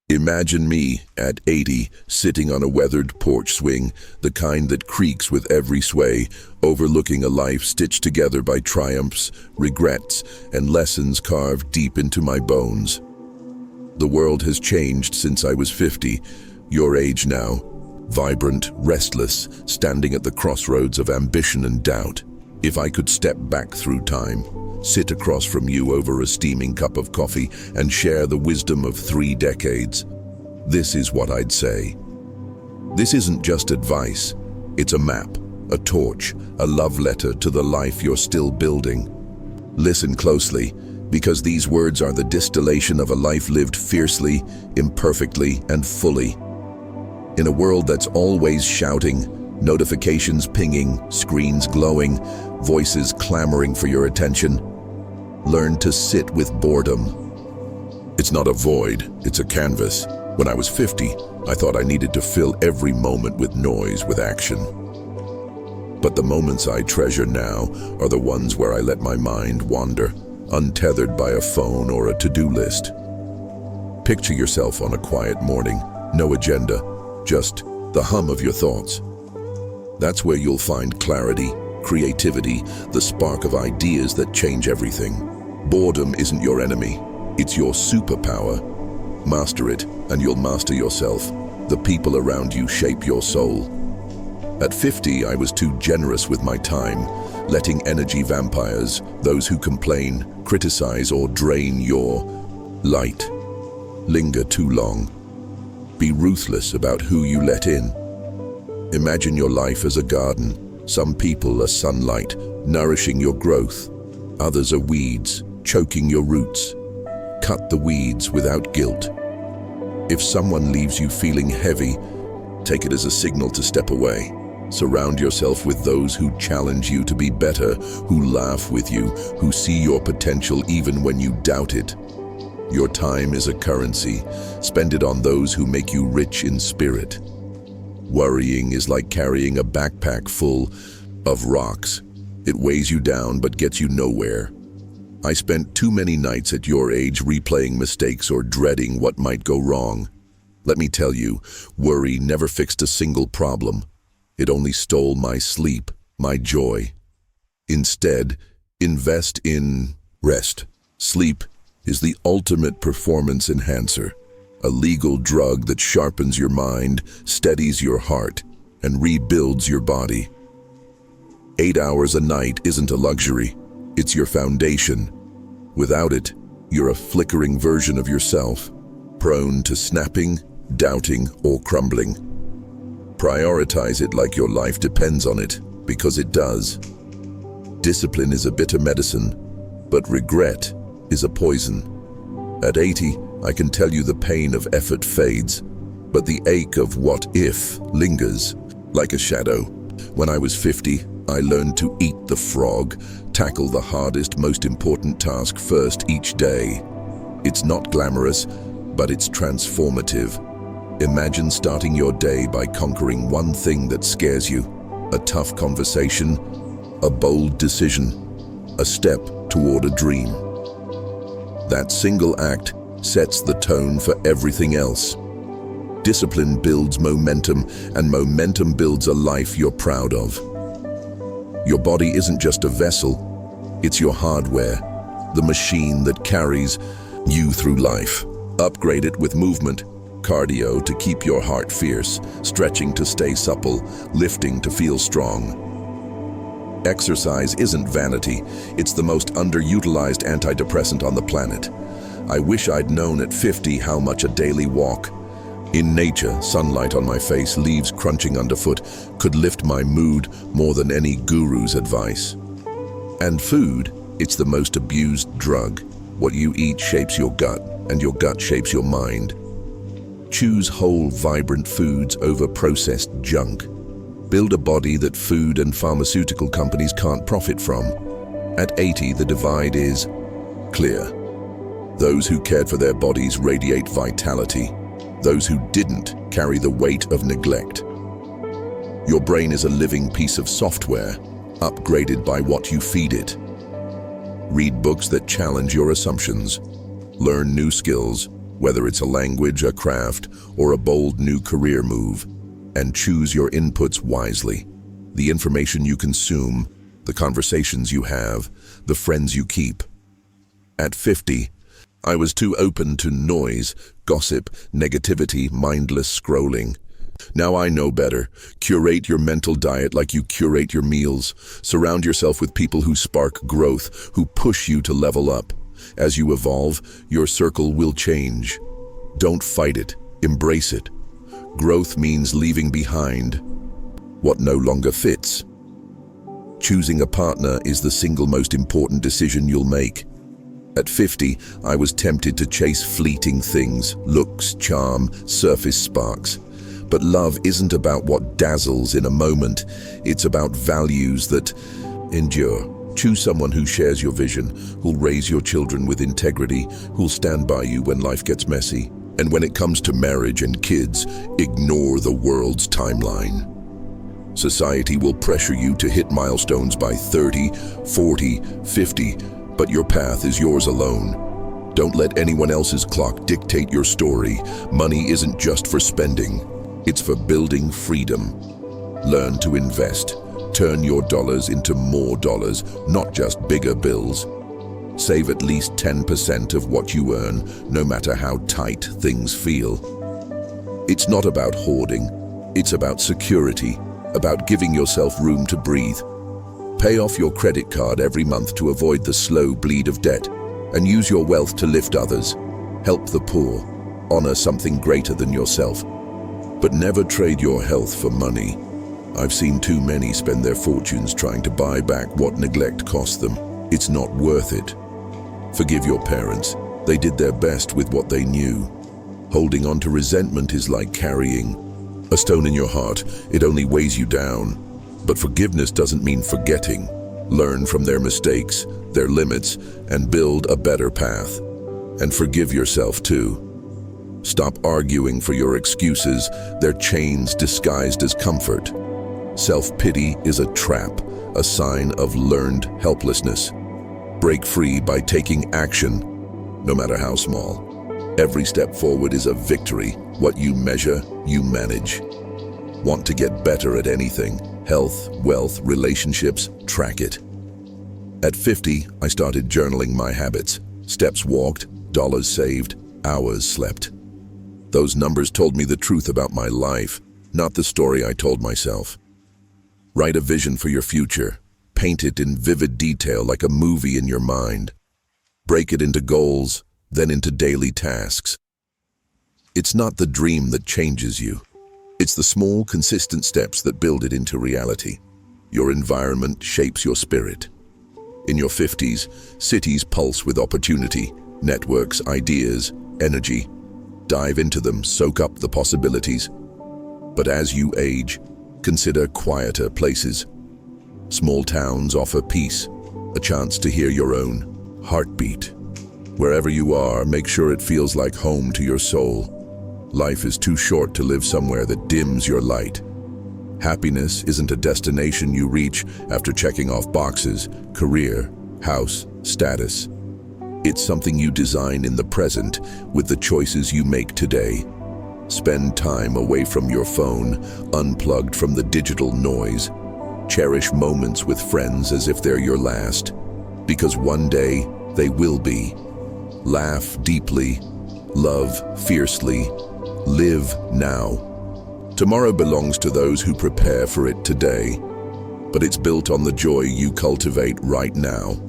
Imagine me at 80, sitting on a weathered porch swing, the kind that creaks with every sway, overlooking a life stitched together by triumphs, regrets, and lessons carved deep into my bones. The world has changed since I was 50, your age now, vibrant, restless, standing at the crossroads of ambition and doubt. If I could step back through time, sit across from you over a steaming cup of coffee and share the wisdom of 3 decades, this is what I'd say. This isn't just advice, it's a map, a torch, a love letter to the life you're still building. Listen closely, because these words are the distillation of a life lived fiercely, imperfectly, and fully. In a world that's always shouting, notifications pinging, screens glowing, voices clamoring for your attention, learn to sit with boredom. It's not a void, it's a canvas. When I was 50, I thought I needed to fill every moment with noise, with action. But the moments I treasure now are the ones where I let my mind wander, untethered by a phone or a to-do list. Picture yourself on a quiet morning, no agenda, just the hum of your thoughts. That's where you'll find clarity, creativity, the spark of ideas that change everything. Boredom isn't your enemy, it's your superpower. Master it, and you'll master yourself. The people around you shape your soul. At 50, I was too generous with my time, letting energy vampires, those who complain, criticize, or drain your light, linger too long. Be ruthless about who you let in. Imagine your life as a garden. Some people are sunlight, nourishing your growth. Others are weeds, choking your roots. Cut the weeds without guilt. If someone leaves you feeling heavy, take it as a signal to step away. Surround yourself with those who challenge you to be better, who laugh with you, who see your potential even when you doubt it. Your time is a currency. Spend it on those who make you rich in spirit. Worrying is like carrying a backpack full of rocks. It weighs you down but gets you nowhere. I spent too many nights at your age replaying mistakes or dreading what might go wrong. Let me tell you, worry never fixed a single problem. It only stole my sleep, my joy. Instead, invest in rest. Sleep is the ultimate performance enhancer, a legal drug that sharpens your mind, steadies your heart, and rebuilds your body. 8 hours a night isn't a luxury, it's your foundation. Without it, you're a flickering version of yourself, prone to snapping, doubting, or crumbling. Prioritize it like your life depends on it, because it does. Discipline is a bitter medicine, but regret is a poison. At 80, I can tell you the pain of effort fades, but the ache of what if lingers like a shadow. When I was 50, I learned to eat the frog, tackle the hardest, most important task first each day. It's not glamorous, but it's transformative. Imagine starting your day by conquering one thing that scares you, a tough conversation, a bold decision, a step toward a dream. That single act sets the tone for everything else. Discipline builds momentum, and momentum builds a life you're proud of. Your body isn't just a vessel, it's your hardware, the machine that carries you through life. Upgrade it with movement, cardio to keep your heart fierce, stretching to stay supple, lifting to feel strong. Exercise isn't vanity, it's the most underutilized antidepressant on the planet. I wish I'd known at 50 how much a daily walk, in nature, sunlight on my face, leaves crunching underfoot, could lift my mood more than any guru's advice. And food, it's the most abused drug. What you eat shapes your gut, and your gut shapes your mind. Choose whole, vibrant foods over processed junk. Build a body that food and pharmaceutical companies can't profit from. At 80, the divide is clear. Those who cared for their bodies radiate vitality. Those who didn't carry the weight of neglect. Your brain is a living piece of software, upgraded by what you feed it. Read books that challenge your assumptions. Learn new skills, whether it's a language, a craft, or a bold new career move, and choose your inputs wisely. The information you consume, the conversations you have, the friends you keep. At 50, I was too open to noise, gossip, negativity, mindless scrolling. Now I know better. Curate your mental diet like you curate your meals. Surround yourself with people who spark growth, who push you to level up. As you evolve, your circle will change. Don't fight it, embrace it. Growth means leaving behind what no longer fits. Choosing a partner is the single most important decision you'll make. At 50, I was tempted to chase fleeting things, looks, charm, surface sparks. But love isn't about what dazzles in a moment. It's about values that endure. Choose someone who shares your vision, who'll raise your children with integrity, who'll stand by you when life gets messy. And when it comes to marriage and kids, ignore the world's timeline. Society will pressure you to hit milestones by 30, 40, 50, but your path is yours alone. Don't let anyone else's clock dictate your story. Money isn't just for spending. It's for building freedom. Learn to invest. Turn your dollars into more dollars, not just bigger bills. Save at least 10% of what you earn, no matter how tight things feel. It's not about hoarding. It's about security, about giving yourself room to breathe. Pay off your credit card every month to avoid the slow bleed of debt, and use your wealth to lift others. Help the poor. Honor something greater than yourself. But never trade your health for money. I've seen too many spend their fortunes trying to buy back what neglect cost them. It's not worth it. Forgive your parents. They did their best with what they knew. Holding on to resentment is like carrying a stone in your heart. It only weighs you down. But forgiveness doesn't mean forgetting. Learn from their mistakes, their limits, and build a better path. And forgive yourself too. Stop arguing for your excuses. They're chains disguised as comfort. Self-pity is a trap, a sign of learned helplessness. Break free by taking action, no matter how small. Every step forward is a victory. What you measure, you manage. Want to get better at anything? Health, wealth, relationships, track it. At 50, I started journaling my habits. Steps walked, dollars saved, hours slept. Those numbers told me the truth about my life, not the story I told myself. Write a vision for your future. Paint it in vivid detail like a movie in your mind. Break it into goals, then into daily tasks. It's not the dream that changes you. It's the small, consistent steps that build it into reality. Your environment shapes your spirit. In your 50s, cities pulse with opportunity, networks, ideas, energy. Dive into them, soak up the possibilities. But as you age, consider quieter places. Small towns offer peace, a chance to hear your own heartbeat. Wherever you are, make sure it feels like home to your soul. Life is too short to live somewhere that dims your light. Happiness isn't a destination you reach after checking off boxes, career, house, status. It's something you design in the present with the choices you make today. Spend time away from your phone, unplugged from the digital noise. Cherish moments with friends as if they're your last, because one day they will be. Laugh deeply, love fiercely, live now. Tomorrow belongs to those who prepare for it today, but it's built on the joy you cultivate right now.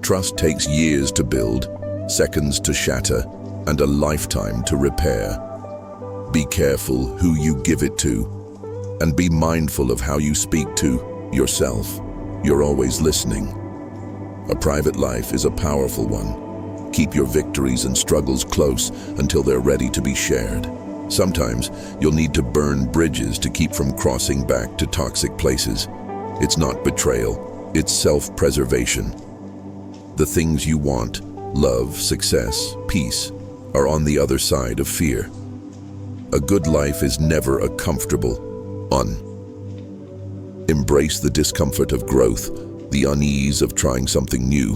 Trust takes years to build, seconds to shatter, and a lifetime to repair. Be careful who you give it to, and be mindful of how you speak to yourself. You're always listening. A private life is a powerful one. Keep your victories and struggles close until they're ready to be shared. Sometimes you'll need to burn bridges to keep from crossing back to toxic places. It's not betrayal, it's self-preservation. The things you want, love, success, peace, are on the other side of fear. A good life is never a comfortable one. Embrace the discomfort of growth, the unease of trying something new.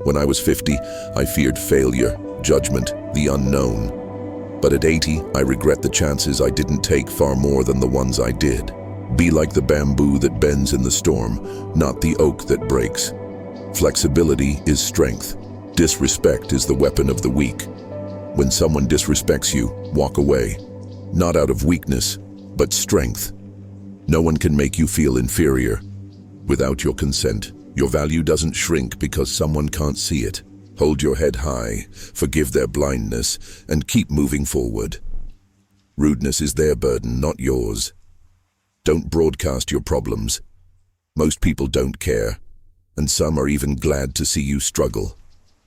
When I was 50, I feared failure, judgment, the unknown. But at 80, I regret the chances I didn't take far more than the ones I did. Be like the bamboo that bends in the storm, not the oak that breaks. Flexibility is strength. Disrespect is the weapon of the weak. When someone disrespects you, walk away. Not out of weakness, but strength. No one can make you feel inferior. Without your consent, your value doesn't shrink because someone can't see it. Hold your head high, forgive their blindness, and keep moving forward. Rudeness is their burden, not yours. Don't broadcast your problems. Most people don't care, and some are even glad to see you struggle.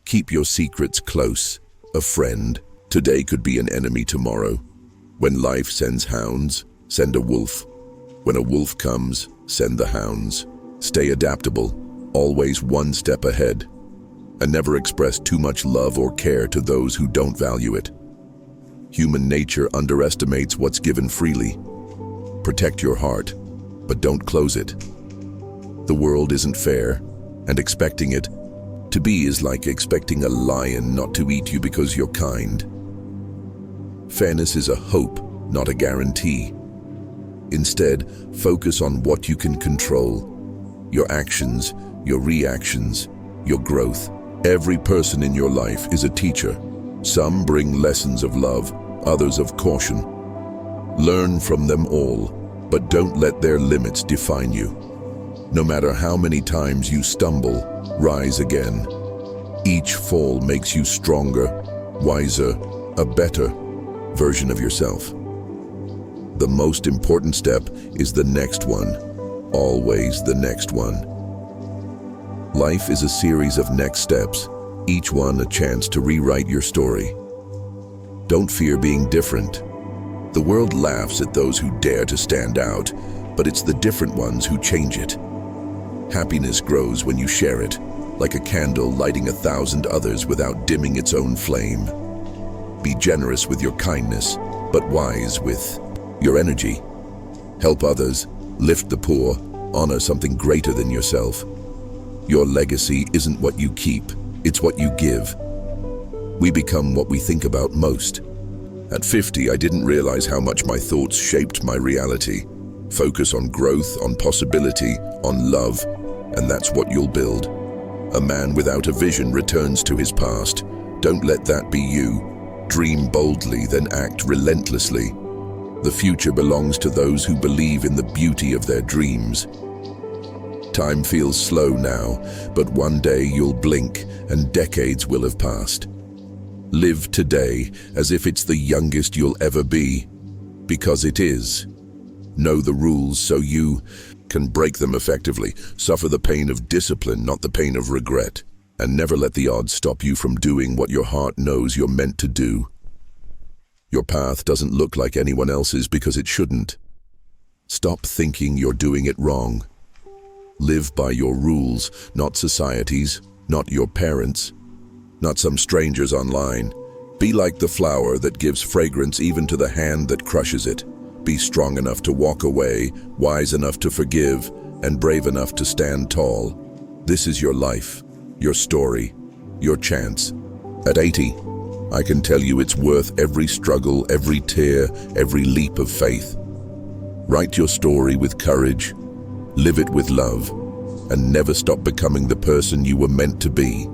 Keep your secrets close. A friend today could be an enemy tomorrow. When life sends hounds, send a wolf. When a wolf comes, send the hounds. Stay adaptable, always one step ahead, and never express too much love or care to those who don't value it. Human nature underestimates what's given freely. Protect your heart, but don't close it. The world isn't fair, and expecting it to be is like expecting a lion not to eat you because you're kind. Fairness is a hope, not a guarantee. Instead, focus on what you can control. Your actions, your reactions, your growth. Every person in your life is a teacher. Some bring lessons of love, others of caution. Learn from them all, but don't let their limits define you. No matter how many times you stumble, rise again. Each fall makes you stronger, wiser, a better version of yourself. The most important step is the next one, always the next one. Life is a series of next steps, each one a chance to rewrite your story. Don't fear being different. The world laughs at those who dare to stand out, but it's the different ones who change it. Happiness grows when you share it, like a candle lighting 1,000 others without dimming its own flame. Be generous with your kindness, but wise with your energy. Help others, lift the poor, honor something greater than yourself. Your legacy isn't what you keep, it's what you give. We become what we think about most. At 50, I didn't realize how much my thoughts shaped my reality. Focus on growth, on possibility, on love, and that's what you'll build. A man without a vision returns to his past. Don't let that be you. Dream boldly, then act relentlessly. The future belongs to those who believe in the beauty of their dreams. Time feels slow now, but one day you'll blink and decades will have passed. Live today as if it's the youngest you'll ever be, because it is. Know the rules so you can break them effectively. Suffer the pain of discipline, not the pain of regret. And never let the odds stop you from doing what your heart knows you're meant to do. Your path doesn't look like anyone else's because it shouldn't. Stop thinking you're doing it wrong. Live by your rules, not society's, not your parents', not some strangers online. Be like the flower that gives fragrance even to the hand that crushes it. Be strong enough to walk away, wise enough to forgive, and brave enough to stand tall. This is your life, your story, your chance. At 80, I can tell you it's worth every struggle, every tear, every leap of faith. Write your story with courage, live it with love, and never stop becoming the person you were meant to be.